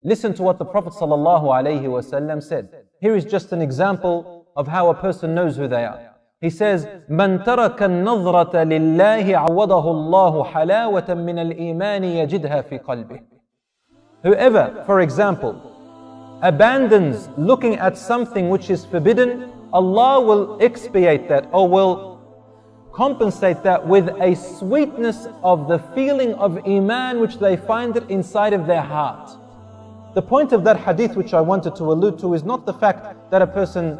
Listen to what the Prophet ﷺ said. Here is just an example of how a person knows who they are. He says, مَنْ تَرَكَ النَّظْرَةَ لِلَّهِ عَوَّضَهُ اللَّهُ حَلَاوَةً مِنَ الْإِيمَانِ يَجِدْهَا فِي قَلْبِهِ. Whoever, for example, abandons looking at something which is forbidden, Allah will expiate that, or will compensate that with a sweetness of the feeling of Eeman which they find it inside of their heart. The point of that hadith which I wanted to allude to is not the fact that a person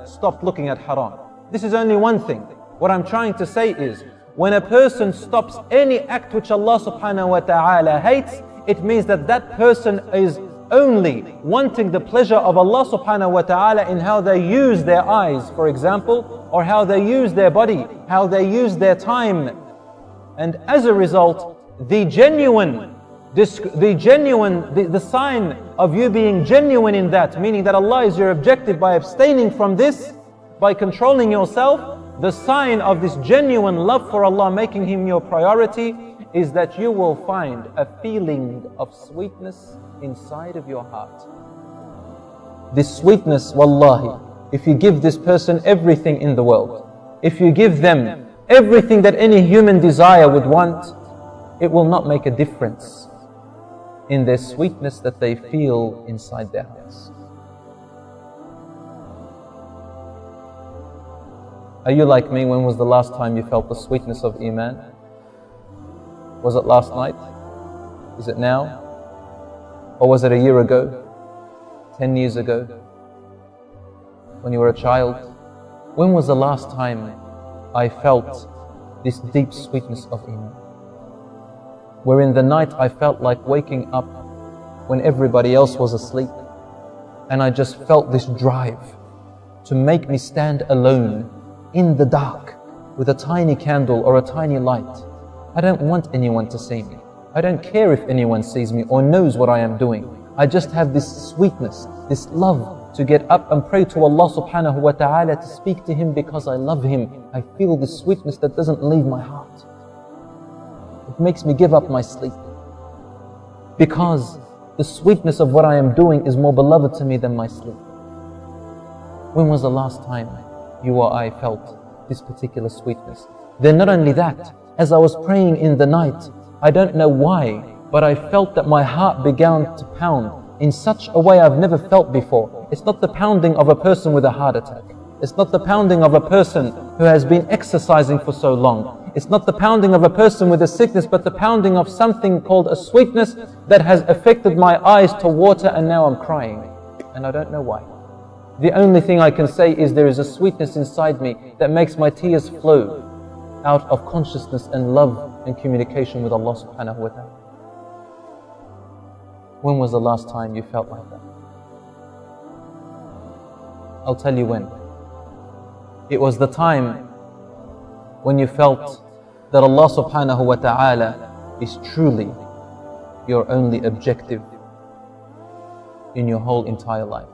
stopped looking at haram. This is only one thing. What I'm trying to say is, when a person stops any act which Allah subhanahu wa ta'ala hates, it means that that person is only wanting the pleasure of Allah subhanahu wa ta'ala in how they use their eyes, for example, or how they use their body, how they use their time. And as a result, the sign of you being genuine in that, meaning that Allah is your objective by abstaining from this, by controlling yourself, the sign of this genuine love for Allah, making Him your priority, is that you will find a feeling of sweetness inside of your heart. This sweetness, wallahi, if you give this person everything in the world, if you give them everything that any human desire would want, it will not make a difference in their sweetness that they feel inside their hearts. Are you like me? When was the last time you felt the sweetness of Eeman? Was it last night? Is it now? Or was it a year ago? 10 years ago? When you were a child? When was the last time I felt this deep sweetness of Eeman? Where in the night I felt like waking up when everybody else was asleep, and I just felt this drive to make me stand alone in the dark with a tiny candle or a tiny light. I don't want anyone to see me. I don't care if anyone sees me or knows what I am doing. I just have this sweetness, this love to get up and pray to Allah subhanahu wa ta'ala, to speak to Him because I love Him. I feel this sweetness that doesn't leave my heart. It makes me give up my sleep, because the sweetness of what I am doing is more beloved to me than my sleep. When was the last time you or I felt this particular sweetness? Then not only that, as I was praying in the night, I don't know why, but I felt that my heart began to pound in such a way I've never felt before. It's not the pounding of a person with a heart attack. It's not the pounding of a person who has been exercising for so long. It's not the pounding of a person with a sickness, but the pounding of something called a sweetness that has affected my eyes to water, and now I'm crying. And I don't know why. The only thing I can say is there is a sweetness inside me that makes my tears flow out of consciousness and love and communication with Allah subhanahu wa ta'ala. When was the last time you felt like that? I'll tell you when. It was the time when you felt that Allah subhanahu wa ta'ala is truly your only objective in your whole entire life.